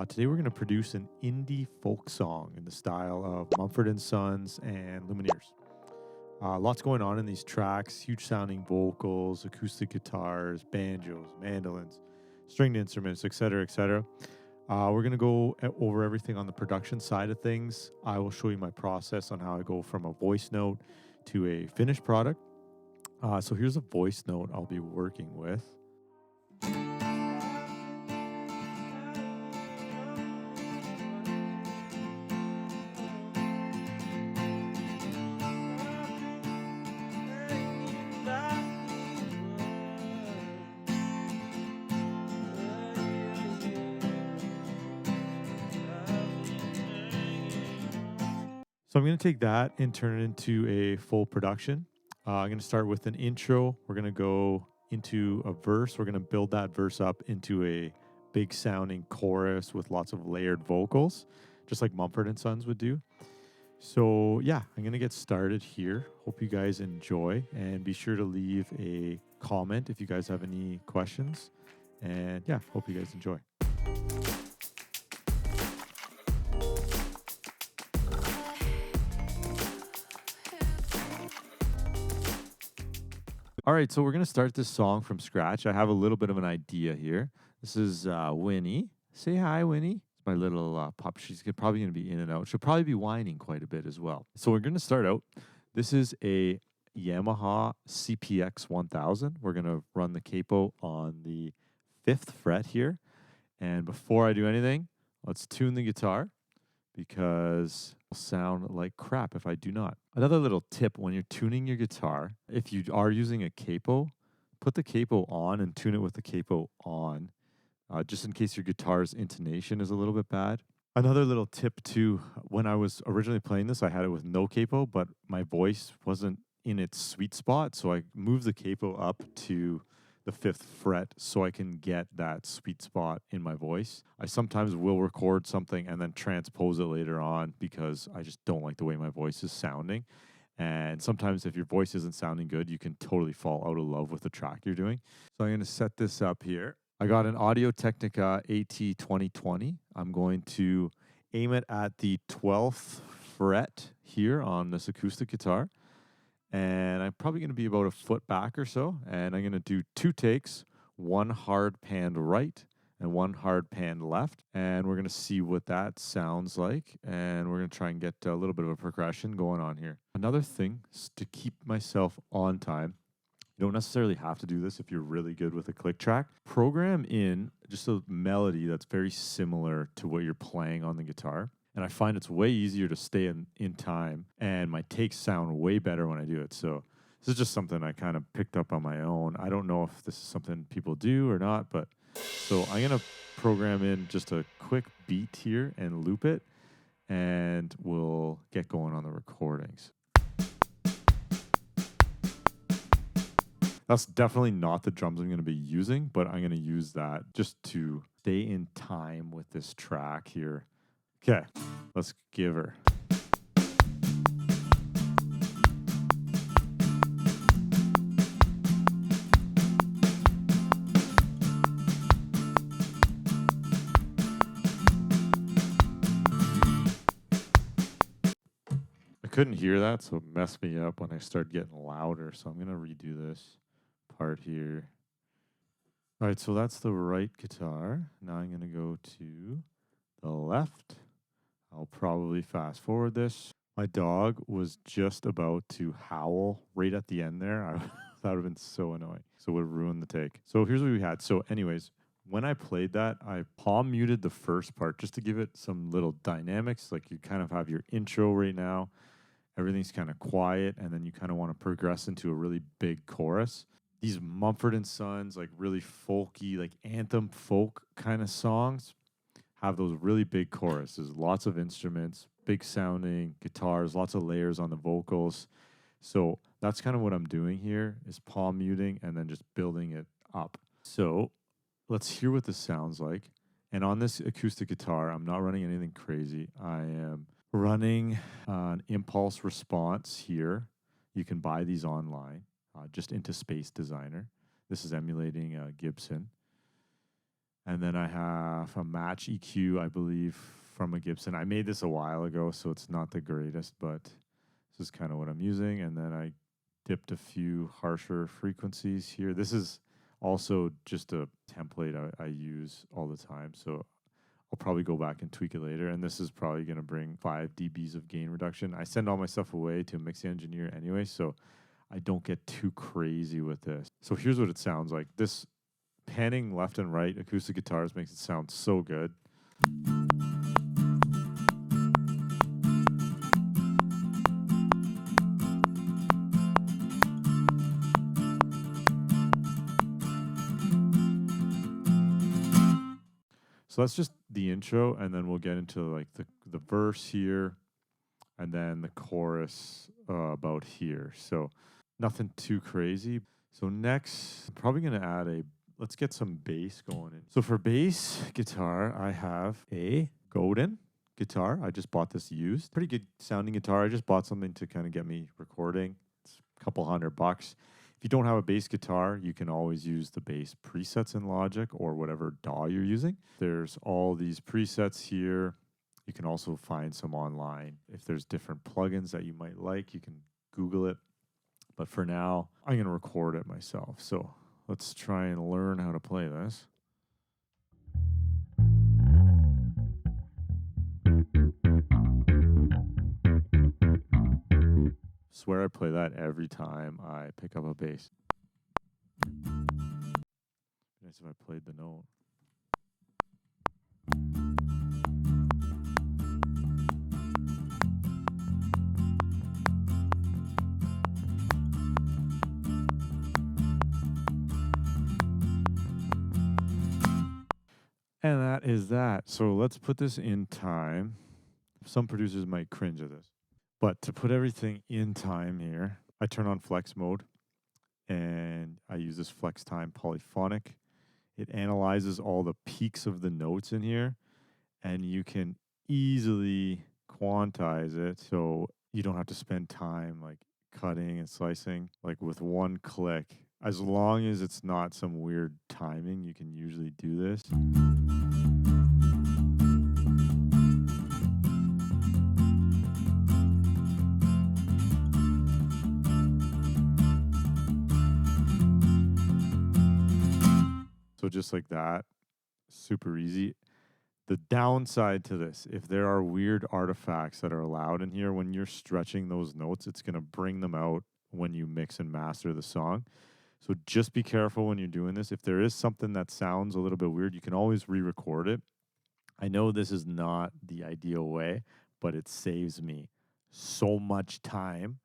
Today we're going to produce an indie folk song in the style of Mumford Sons and Lumineers. Lots going on in these tracks, huge sounding vocals, acoustic guitars, banjos, mandolins, stringed instruments, etc., etc. We're going to go over everything on the production side of things. I will show you my process on how I go from a voice note to a finished product. So here's a voice note I'll be working with. So I'm going to take that and turn it into a full production. I'm going to start with an intro. We're going to go into a verse. We're going to build that verse up into a big sounding chorus with lots of layered vocals, just like Mumford Sons would do. So yeah, I'm going to get started here. Hope you guys enjoy, and be sure to leave a comment if you guys have any questions. And yeah, hope you guys enjoy. All right, so we're going to start this song from scratch. I have a little bit of an idea here. This is Winnie. Say hi, Winnie. It's my little pup. She's probably going to be in and out. She'll probably be whining quite a bit as well. So we're going to start out. This is a Yamaha CPX 1000. We're going to run the capo on the 5th fret here. And before I do anything, let's tune the guitar, because it'll sound like crap if I do not. Another little tip when you're tuning your guitar, if you are using a capo, put the capo on and tune it with the capo on, just in case your guitar's intonation is a little bit bad. Another little tip too, when I was originally playing this, I had it with no capo, but my voice wasn't in its sweet spot, so I moved the capo up to the 5th fret so I can get that sweet spot in my voice. I sometimes will record something and then transpose it later on because I just don't like the way my voice is sounding. And sometimes if your voice isn't sounding good, you can totally fall out of love with the track you're doing. So I'm going to set this up here. I got an Audio Technica AT2020. I'm going to aim it at the 12th fret here on this acoustic guitar. And I'm probably going to be about a foot back or so. And I'm going to do 2 takes, one hard pan right and one hard pan left. And we're going to see what that sounds like. And we're going to try and get a little bit of a progression going on here. Another thing is to keep myself on time. You don't necessarily have to do this if you're really good with a click track. Program in just a melody that's very similar to what you're playing on the guitar. And I find it's way easier to stay in time, and my takes sound way better when I do it. So this is just something I kind of picked up on my own. I don't know if this is something people do or not, but so I'm going to program in just a quick beat here and loop it, and we'll get going on the recordings. That's definitely not the drums I'm going to be using, but I'm going to use that just to stay in time with this track here. Okay, let's give her. I couldn't hear that, so it messed me up when I started getting louder. So I'm going to redo this part here. All right, so that's the right guitar. Now I'm going to go to the left. I'll probably fast forward this. My dog was just about to howl right at the end there. That would have been so annoying. So it would have ruined the take. So here's what we had. So anyways, when I played that, I palm muted the first part just to give it some little dynamics. Like you kind of have your intro right now. Everything's kind of quiet, and then you kind of want to progress into a really big chorus. These Mumford Sons, like really folky, like anthem folk kind of songs, have those really big choruses, lots of instruments, big sounding guitars, lots of layers on the vocals. So that's kind of what I'm doing here, is palm muting and then just building it up. So let's hear what this sounds like. And on this acoustic guitar, I'm not running anything crazy. I am running an impulse response here. You can buy these online, just into Space Designer. This is emulating Gibson. And then I have a match EQ, I believe, from a Gibson. I made this a while ago, so it's not the greatest, but this is kind of what I'm using. And then I dipped a few harsher frequencies here. This is also just a template I use all the time, so I'll probably go back and tweak it later. And this is probably going to bring 5 dBs of gain reduction. I send all my stuff away to a mixing engineer anyway, so I don't get too crazy with this. So here's what it sounds like. This panning left and right acoustic guitars makes it sound so good. So that's just the intro, and then we'll get into like the verse here, and then the chorus about here. So nothing too crazy. So next, I'm probably going to add let's get some bass going in. So for bass guitar, I have a Godin guitar. I just bought this used. Pretty good sounding guitar. I just bought something to kind of get me recording. It's a couple $100. If you don't have a bass guitar, you can always use the bass presets in Logic or whatever DAW you're using. There's all these presets here. You can also find some online. If there's different plugins that you might like, you can Google it. But for now, I'm going to record it myself. So let's try and learn how to play this. Swear I play that every time I pick up a bass. Nice if I played the note. And that is that. So let's put this in time. Some producers might cringe at this. But to put everything in time here, I turn on flex mode and I use this flex time polyphonic. It analyzes all the peaks of the notes in here, and you can easily quantize it so you don't have to spend time like cutting and slicing. Like with one click, as long as it's not some weird timing, you can usually do this. So just like that, super easy. The downside to this, if there are weird artifacts that are allowed in here, when you're stretching those notes, it's going to bring them out when you mix and master the song. So just be careful when you're doing this. If there is something that sounds a little bit weird, you can always re-record it. I know this is not the ideal way, but it saves me so much time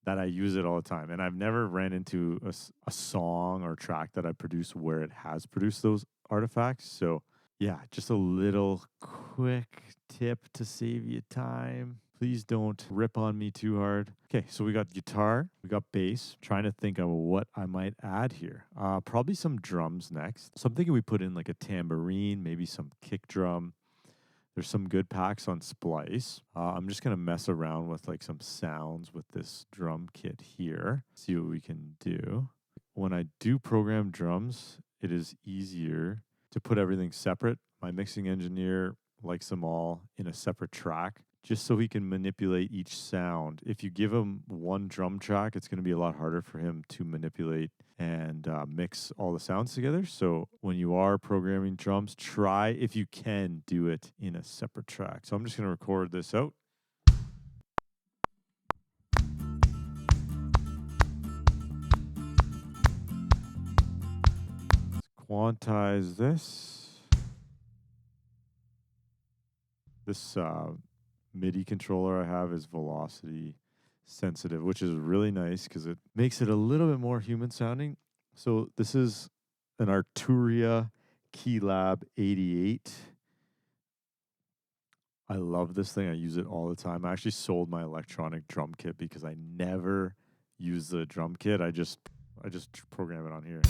that I use it all the time. And I've never ran into a song or track that I produce where it has produced those artifacts. So yeah, just a little quick tip to save you time. Please don't rip on me too hard. Okay, so we got guitar, we got bass. Trying to think of what I might add here. Probably some drums next. So I'm thinking we put in like a tambourine, maybe some kick drum. There's some good packs on Splice. I'm just going to mess around with like some sounds with this drum kit here. See what we can do. When I do program drums, it is easier to put everything separate. My mixing engineer likes them all in a separate track, just so he can manipulate each sound. If you give him one drum track, it's going to be a lot harder for him to manipulate and mix all the sounds together. So when you are programming drums, try, if you can, do it in a separate track. So I'm just going to record this out. Let's quantize this. This MIDI controller I have is velocity sensitive, which is really nice because it makes it a little bit more human sounding. So this is an Arturia Keylab 88. I love this thing. I use it all the time. I actually sold my electronic drum kit because I never use the drum kit. I just program it on here.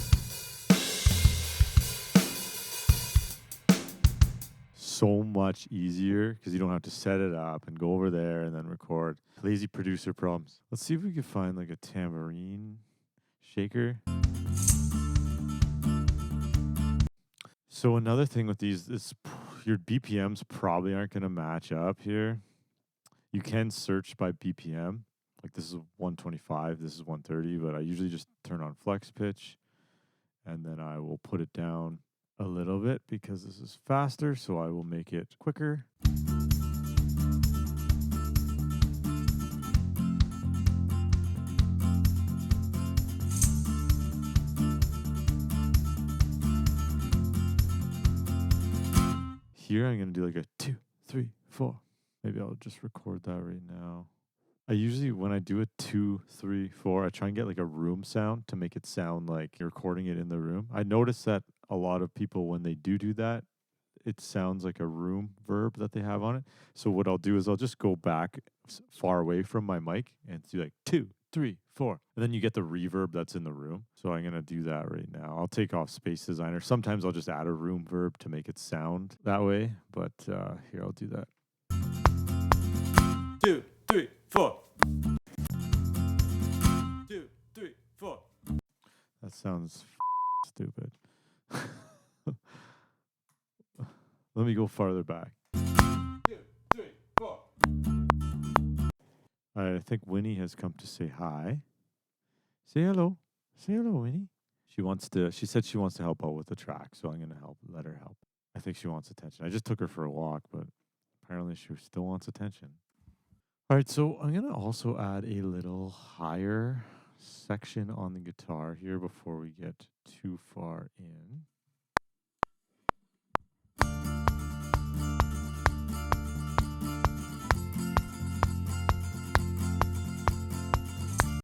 So much easier because you don't have to set it up and go over there and then record. Lazy producer problems. Let's see if we can find like a tambourine shaker. So another thing with these is your BPMs probably aren't going to match up here. You can search by BPM. Like this is 125, this is 130, but I usually just turn on flex pitch and then I will put it down a little bit because this is faster, so I will make it quicker. Here I'm going to do like a 2, 3, 4. Maybe I'll just record that right now. I usually, when I do a 2, 3, 4, I try and get like a room sound to make it sound like you're recording it in the room. I noticed that a lot of people, when they do that, it sounds like a room verb that they have on it. So what I'll do is I'll just go back far away from my mic and do like 2, 3, 4. And then you get the reverb that's in the room. So I'm going to do that right now. I'll take off Space Designer. Sometimes I'll just add a room verb to make it sound that way. But here, I'll do that. 2, 3, 4. 2, 3, 4. That sounds stupid. Let me go farther back. 2, 3, 4. All right, I think Winnie has come to say hi. Say hello. Say hello, Winnie. She said she wants to help out with the track, so I'm going to let her help. I think she wants attention. I just took her for a walk, but apparently she still wants attention. All right, so I'm going to also add a little higher section on the guitar here before we get too far in.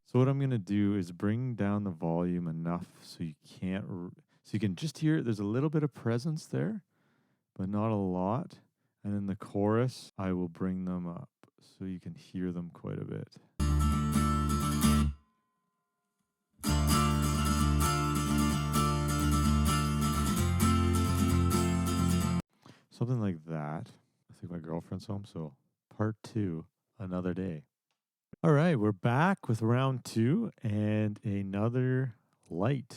So what I'm going to do is bring down the volume enough so you can just hear it. There's a little bit of presence there, but not a lot. And in the chorus, I will bring them up so you can hear them quite a bit. Something like that. I think my girlfriend's home, so part 2, another day. All right, we're back with round 2 and another light.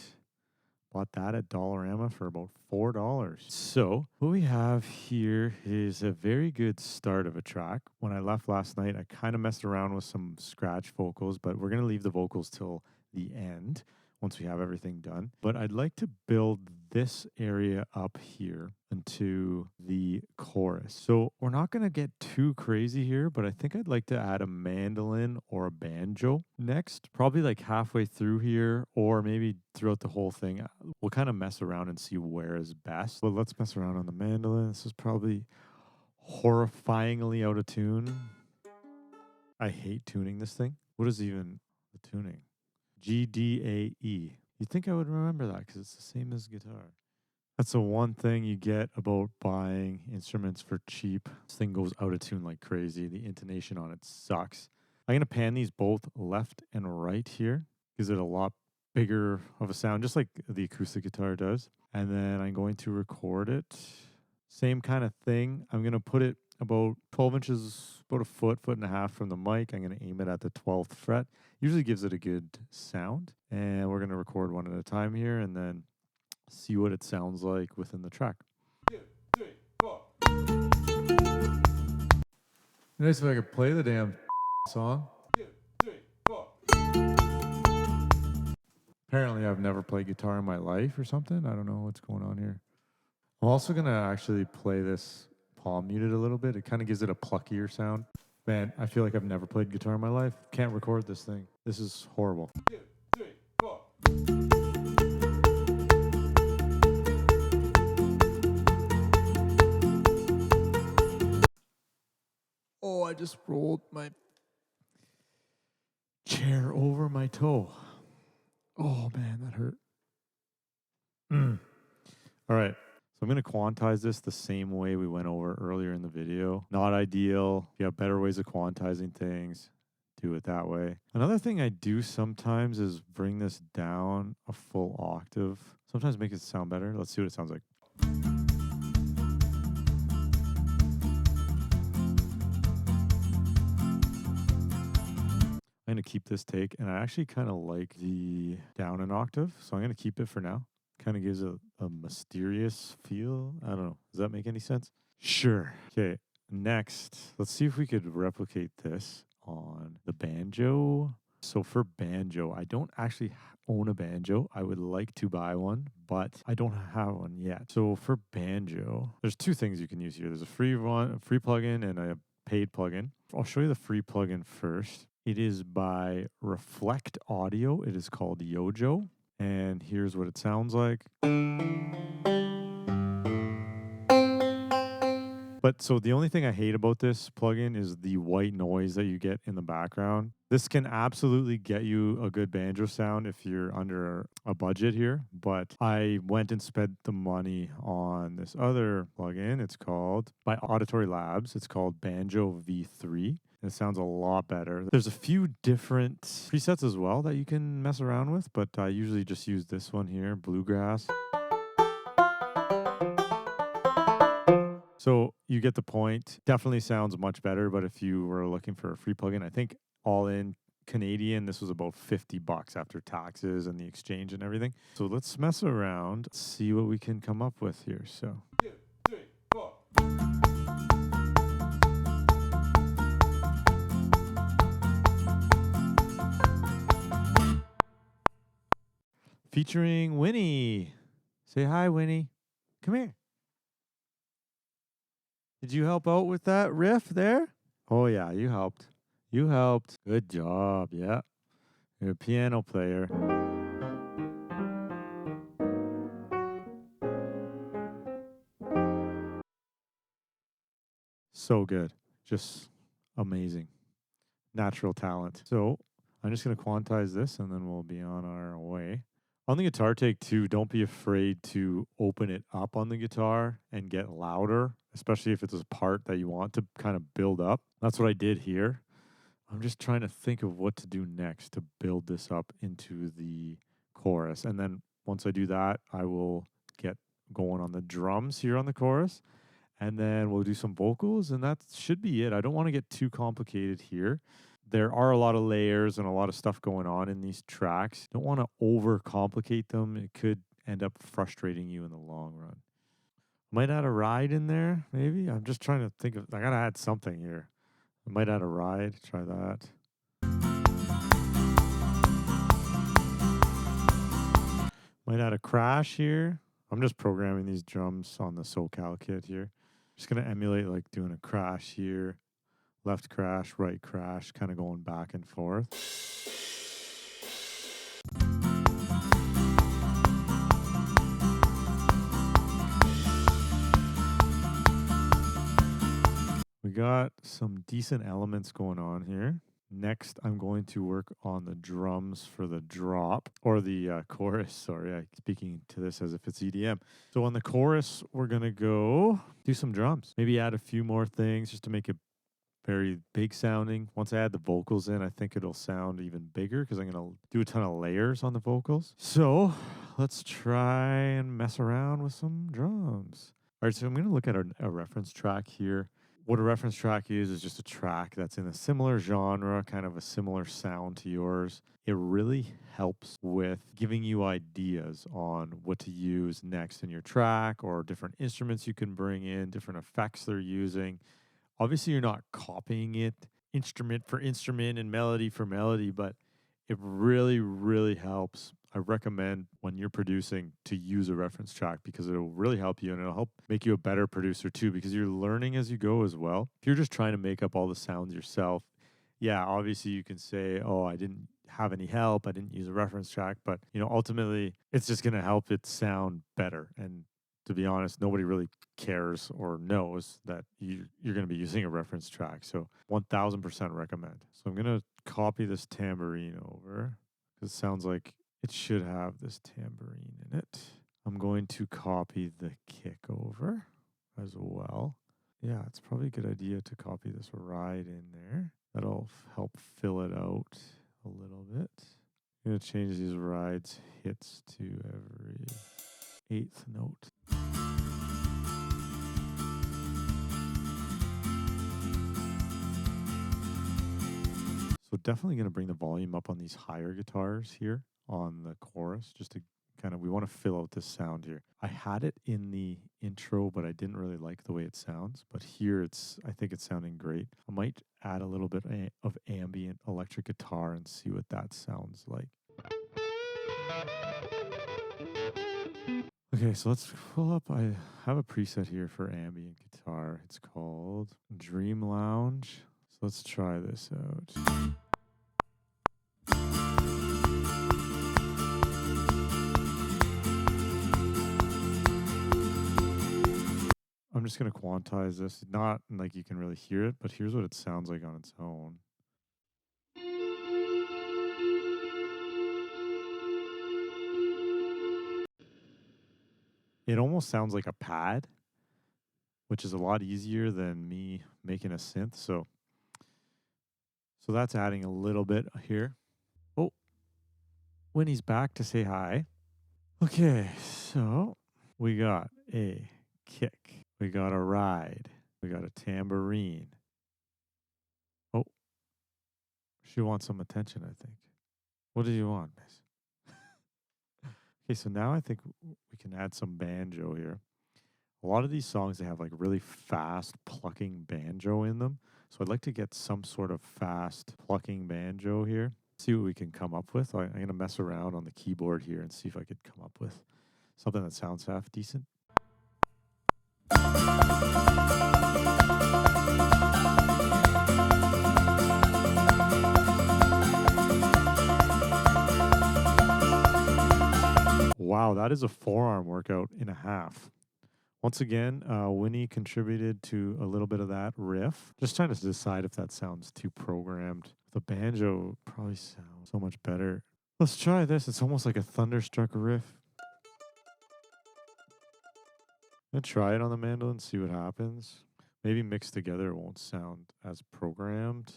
Bought that at Dollarama for about $4. So what we have here is a very good start of a track. When I left last night, I kind of messed around with some scratch vocals, but we're going to leave the vocals till the end once we have everything done. But I'd like to build this area up here into the chorus. So we're not going to get too crazy here, but I think I'd like to add a mandolin or a banjo next, probably like halfway through here, or maybe throughout the whole thing. We'll kind of mess around and see where is best. But let's mess around on the mandolin. This is probably horrifyingly out of tune. I hate tuning this thing. What is even the tuning? G, D, A, E. You'd think I would remember that because it's the same as guitar. That's the one thing you get about buying instruments for cheap. This thing goes out of tune like crazy. The intonation on it sucks. I'm going to pan these both left and right here. Gives it a lot bigger of a sound, just like the acoustic guitar does. And then I'm going to record it. Same kind of thing. I'm going to put it about 12 inches, about a foot and a half from the mic. I'm going to aim it at the 12th fret. Usually gives it a good sound. And we're going to record one at a time here and then see what it sounds like within the track. 2, 3, 4. Nice if I could play the damn song. 2, 3, 4. Apparently I've never played guitar in my life or something. I don't know what's going on here. I'm also going to actually play this palm muted a little bit. It kind of gives it a pluckier sound. Man, I feel like I've never played guitar in my life. Can't record this thing. This is horrible. 2, 3, 4. Oh, I just rolled my chair over my toe. Oh, man, that hurt. All right. So I'm going to quantize this the same way we went over earlier in the video. Not ideal. If you have better ways of quantizing things, do it that way. Another thing I do sometimes is bring this down a full octave. Sometimes make it sound better. Let's see what it sounds like. I'm going to keep this take, and I actually kind of like the down an octave, so I'm going to keep it for now. Kind of gives a mysterious feel. I don't know. Does that make any sense? Sure. Okay. Next, let's see if we could replicate this on the banjo. So for banjo, I don't actually own a banjo. I would like to buy one, but I don't have one yet. So for banjo, there's two things you can use here. There's a free one, a free plugin, and a paid plugin. I'll show you the free plugin first. It is by Reflect Audio. It is called Yojo. And here's what it sounds like. But so the only thing I hate about this plugin is the white noise that you get in the background. This can absolutely get you a good banjo sound if you're under a budget here. But I went and spent the money on this other plugin. It's called, by Auditory Labs, it's called Banjo V3. It sounds a lot better. There's a few different presets as well that you can mess around with, but I usually just use this one here, Bluegrass. So you get the point. Definitely sounds much better, but if you were looking for a free plugin, I think all in Canadian, this was about $50 after taxes and the exchange and everything. So let's mess around, see what we can come up with here. So 2, 3, 4. Featuring Winnie. Say hi, Winnie. Come here. Did you help out with that riff there? Oh, yeah, you helped. You helped. Good job. Yeah. You're a piano player. So good. Just amazing. Natural talent. So I'm just going to quantize this and then we'll be on our way. On the guitar take two, don't be afraid to open it up on the guitar and get louder, especially if it's a part that you want to kind of build up. That's what I did here. I'm just trying to think of what to do next to build this up into the chorus. And then once I do that, I will get going on the drums here on the chorus. And then we'll do some vocals, and that should be it. I don't want to get too complicated here. There are a lot of layers and a lot of stuff going on in these tracks. Don't want to overcomplicate them. It could end up frustrating you in the long run. Might add a ride in there, maybe. I'm just trying to think of, I got to add something here. I might add a ride. Try that. Might add a crash here. I'm just programming these drums on the SoCal kit here. Just going to emulate like doing a crash here. Left crash, right crash, kind of going back and forth. We got some decent elements going on here. Next, I'm going to work on the drums for the drop, or the chorus. Sorry, I'm speaking to this as if it's EDM. So on the chorus, we're going to go do some drums. Maybe add a few more things just to make it very big sounding. Once I add the vocals in, I think it'll sound even bigger because I'm going to do a ton of layers on the vocals. So let's try and mess around with some drums. All right, so I'm going to look at a reference track here. What a reference track is just a track that's in a similar genre, kind of a similar sound to yours. It really helps with giving you ideas on what to use next in your track, or different instruments you can bring in, different effects they're using. Obviously, you're not copying it instrument for instrument and melody for melody, but it really, really helps. I recommend when you're producing to use a reference track because it'll really help you, and it'll help make you a better producer too, because you're learning as you go as well. If you're just trying to make up all the sounds yourself, yeah, obviously you can say, oh, I didn't have any help, I didn't use a reference track, but ultimately it's just going to help it sound better. And to be honest, nobody really cares or knows that you're going to be using a reference track. So 1000% recommend. So I'm going to copy this tambourine over because it sounds like it should have this tambourine in it. I'm going to copy the kick over as well. Yeah, it's probably a good idea to copy this ride in there. That'll help fill it out a little bit. I'm going to change these rides hits to every 8th note. So definitely going to bring the volume up on these higher guitars here on the chorus just to we want to fill out this sound here. I had it in the intro, but I didn't really like the way it sounds. But here I think it's sounding great. I might add a little bit of ambient electric guitar and see what that sounds like. Okay, so let's pull up. I have a preset here for ambient guitar. It's called Dream Lounge. So let's try this out. I'm just going to quantize this. Not like you can really hear it, but here's what it sounds like on its own. It almost sounds like a pad, which is a lot easier than me making a synth. So that's adding a little bit here. Oh, Winnie's back to say hi. Okay, so we got a kick. We got a ride. We got a tambourine. Oh, she wants some attention, I think. What do you want, miss? Okay, so now I think we can add some banjo here. A lot of these songs, they have like really fast plucking banjo in them. So I'd like to get some sort of fast plucking banjo here. See what we can come up with. I'm going to mess around on the keyboard here and see if I could come up with something that sounds half decent. Wow, that is a forearm workout and a half. Once again, Winnie contributed to a little bit of that riff. Just trying to decide if that sounds too programmed. The banjo probably sounds so much better. Let's try this. It's almost like a thunderstruck riff. I'm gonna try it on the mandolin, see what happens. Maybe mixed together it won't sound as programmed.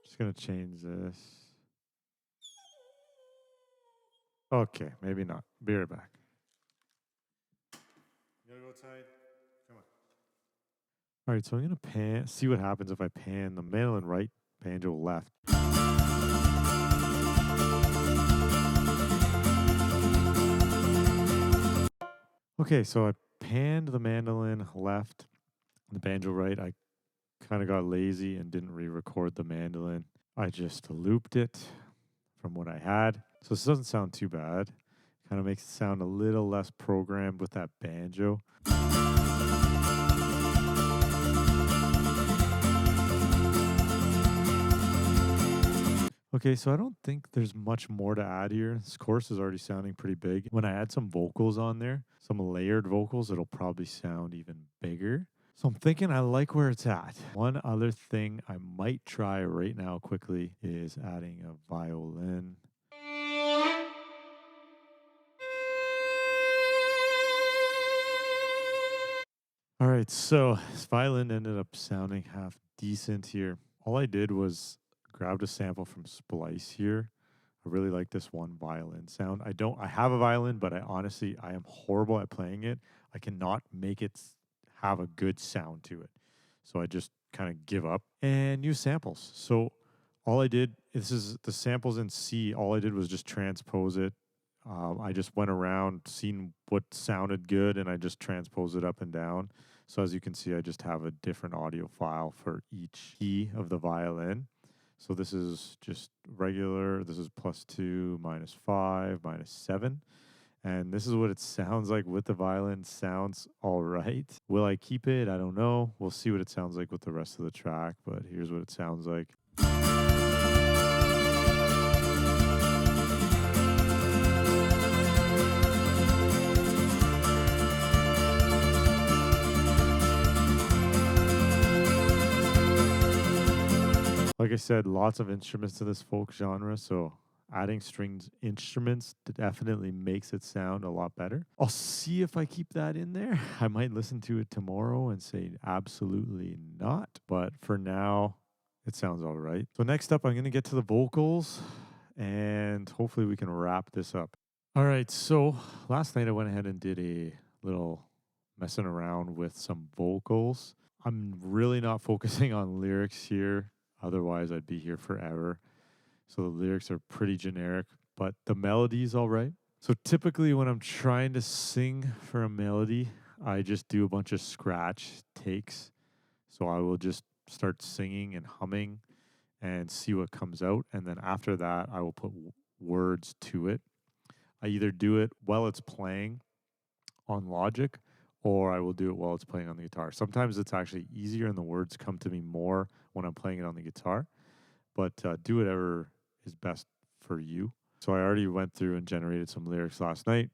Just gonna change this. Okay, maybe not. Be right back. You gotta go outside. Come on. All right, so I'm gonna see what happens if I pan the mandolin right, banjo left. Okay, so I panned the mandolin left, the banjo right. I kind of got lazy and didn't re-record the mandolin. I just looped it from what I had. So this doesn't sound too bad. Kind of makes it sound a little less programmed with that banjo. Okay, so I don't think there's much more to add here. This chorus is already sounding pretty big. When I add some vocals on there, some layered vocals, it'll probably sound even bigger. So I'm thinking I like where it's at. One other thing I might try right now quickly is adding a violin. All right, so this violin ended up sounding half decent here. All I did was grabbed a sample from Splice here. I really like this one violin sound. I have a violin, but I am horrible at playing it. I cannot make it have a good sound to it. So I just kind of give up and use samples. So all I did, this is the samples in C. All I did was just transpose it. I just went around, seen what sounded good, and I just transposed it up and down. So as you can see, I just have a different audio file for each key of the violin. So this is just regular. This is +2, -5, -7. And this is what it sounds like with the violin. Sounds all right. Will I keep it? I don't know. We'll see what it sounds like with the rest of the track, but here's what it sounds like. Like I said, lots of instruments to this folk genre, so adding stringed instruments definitely makes it sound a lot better. I'll see if I keep that in there. I might listen to it tomorrow and say absolutely not, but for now, it sounds all right. So next up, I'm going to get to the vocals, and hopefully we can wrap this up. All right, so last night I went ahead and did a little messing around with some vocals. I'm really not focusing on lyrics here. Otherwise, I'd be here forever. So the lyrics are pretty generic, but the melody's all right. So typically when I'm trying to sing for a melody, I just do a bunch of scratch takes. So I will just start singing and humming and see what comes out. And then after that, I will put words to it. I either do it while it's playing on Logic, or I will do it while it's playing on the guitar. Sometimes it's actually easier and the words come to me more when I'm playing it on the guitar, but do whatever is best for you. So I already went through and generated some lyrics last night,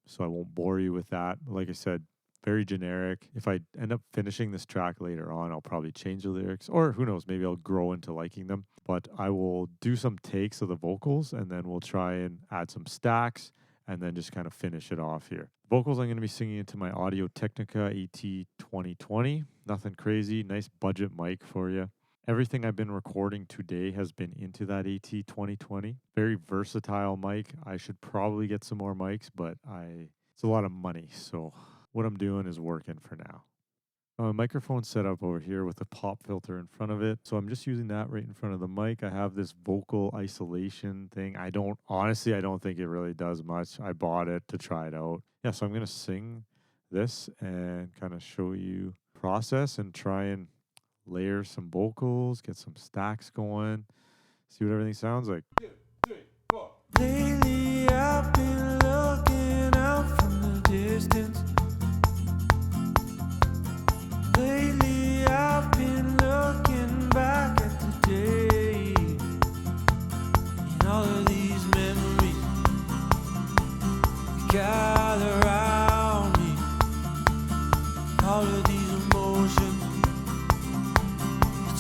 so I won't bore you with that. Like I said, very generic. If I end up finishing this track later on, I'll probably change the lyrics, or who knows, maybe I'll grow into liking them. But I will do some takes of the vocals, and then we'll try and add some stacks, and then just kind of finish it off here. Vocals I'm going to be singing into my Audio Technica AT2020. Nothing crazy, nice budget mic for you. Everything I've been recording today has been into that AT2020. Very versatile mic. I should probably get some more mics, but it's a lot of money, so what I'm doing is working for now. My microphone set up over here with a pop filter in front of it. So I'm just using that right in front of the mic. I have this vocal isolation thing. I don't think it really does much. I bought it to try it out. Yeah, so I'm going to sing this and kind of show you process and try and layer some vocals, get some stacks going, see what everything sounds like. 2, 3, 4. Lately I've been looking out from the distance. Lately I've been looking back at the day, and all of these memories gather around me, all of these emotions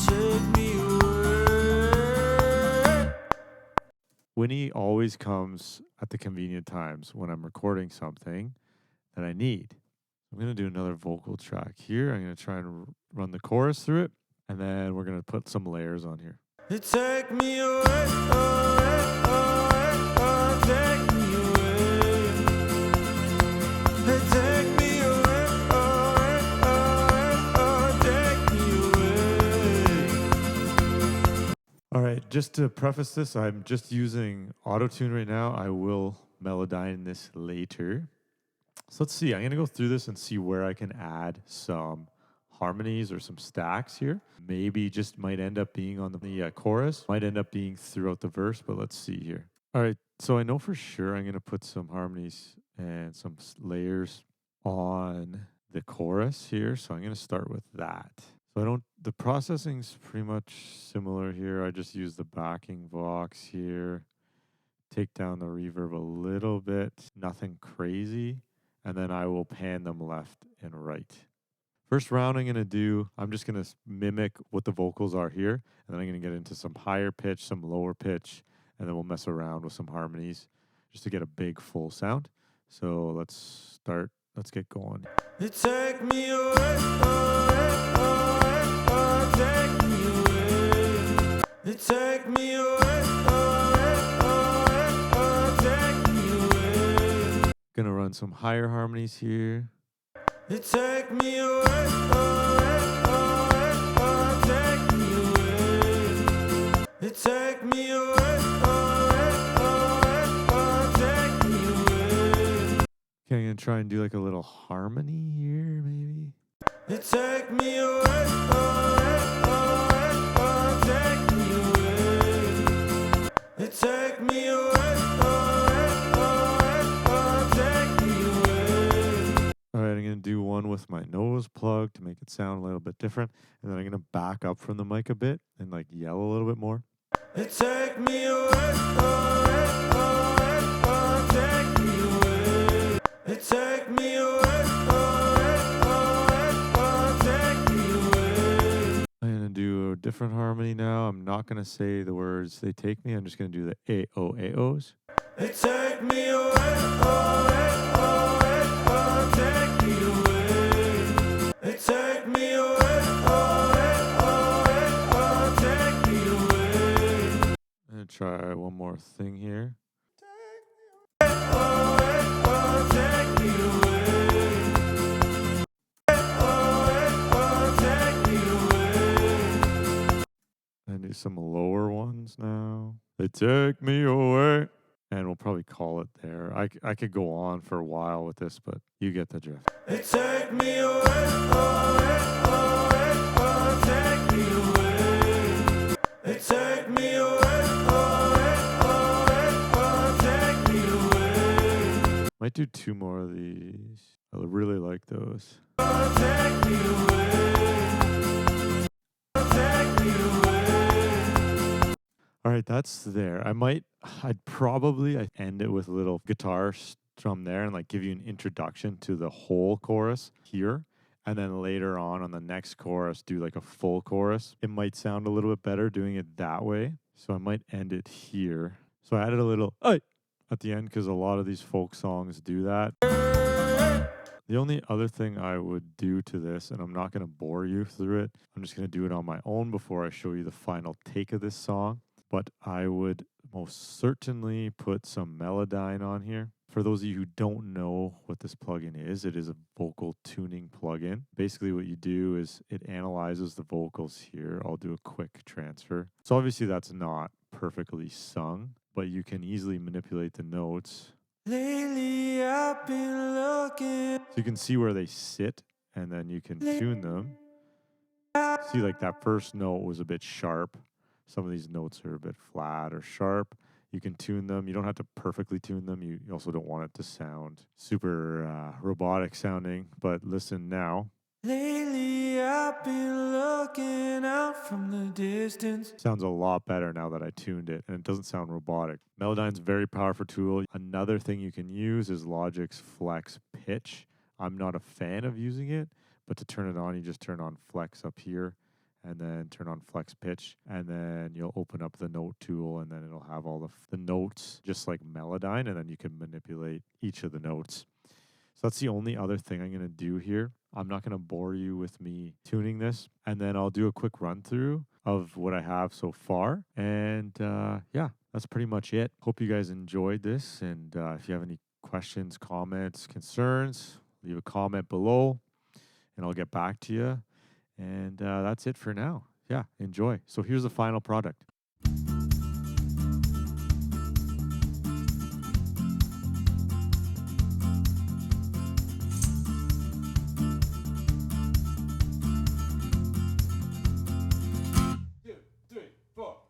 take me away. Winnie always comes at the convenient times when I'm recording something that I need. I'm going to do another vocal track here. I'm going to try and run the chorus through it, and then we're going to put some layers on here. Take me away, take me away. Take me away, take me away. All right, just to preface this, I'm just using auto-tune right now. I will melodyne this later. So let's see, I'm going to go through this and see where I can add some harmonies or some stacks here. Maybe just might end up being on the chorus, might end up being throughout the verse, but let's see here. All right, so I know for sure I'm going to put some harmonies and some layers on the chorus here, so I'm going to start with that. So the processing's pretty much similar here. I just use the backing Vox here, take down the reverb a little bit, nothing crazy. And then I will pan them left and right. First round I'm just going to mimic what the vocals are here. And then I'm going to get into some higher pitch, some lower pitch, and then we'll mess around with some harmonies just to get a big full sound. So let's get going. Take me away, take me away. Take me away, take me away. Gonna run some higher harmonies here. Take me away, take me away. Take me away, take me away. Okay, I'm gonna try and do like a little harmony here, maybe. Take me away, take me away. Take me away. Alright, I'm going to do one with my nose plugged to make it sound a little bit different. And then I'm going to back up from the mic a bit and like yell a little bit more. Take me away, take me away. Take me away, take me away. I'm going to do a different harmony now. I'm not going to say the words they take me. I'm just going to do the A-O-A-O's. Take me away, take me away. Take me away, take me away. I'm going to try one more thing here. Take me away, take me away. do some lower ones now. They take me away. And we'll probably call it there. I could go on for a while with this, but you get the drift. They take me away, away, away, oh, take me away. They take me away, away, away, oh, take me away. Might do 2 more of these. I really like those. Oh, take me away. Oh, take me away. All right, that's there. I'd probably end it with a little guitar strum there and like give you an introduction to the whole chorus here. And then later on the next chorus, do like a full chorus. It might sound a little bit better doing it that way. So I might end it here. So I added a little "Ay" at the end because a lot of these folk songs do that. The only other thing I would do to this, and I'm not going to bore you through it, I'm just going to do it on my own before I show you the final take of this song. But I would most certainly put some Melodyne on here. For those of you who don't know what this plugin is, it is a vocal tuning plugin. Basically what you do is it analyzes the vocals here. I'll do a quick transfer. So obviously that's not perfectly sung, but you can easily manipulate the notes. Lately I've been looking. So you can see where they sit, and then you can tune them. See, like that first note was a bit sharp. Some of these notes are a bit flat or sharp. You can tune them. You don't have to perfectly tune them. You also don't want it to sound super robotic sounding. But listen now. Lately I've been looking out from the distance. Sounds a lot better now that I tuned it, and it doesn't sound robotic. Melodyne's a very powerful tool. Another thing you can use is Logic's Flex Pitch. I'm not a fan of using it, but to turn it on, you just turn on Flex up here, and then turn on Flex Pitch, and then you'll open up the note tool, and then it'll have all the notes just like Melodyne, and then you can manipulate each of the notes. So that's the only other thing I'm going to do here. I'm not going to bore you with me tuning this, and then I'll do a quick run through of what I have so far. And yeah, that's pretty much it. Hope you guys enjoyed this, and if you have any questions, comments, concerns, leave a comment below, and I'll get back to you. And that's it for now. Yeah, enjoy. So here's the final product.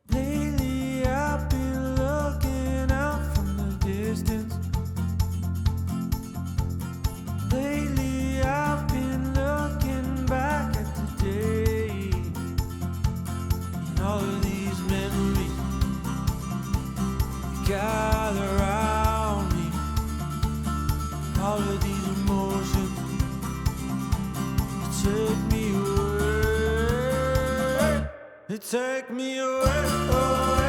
Lately I've been looking out from the distance. Lately I've been looking back at the day, and all of these memories gather around me. All of these emotions take me away. They take me away. Oh.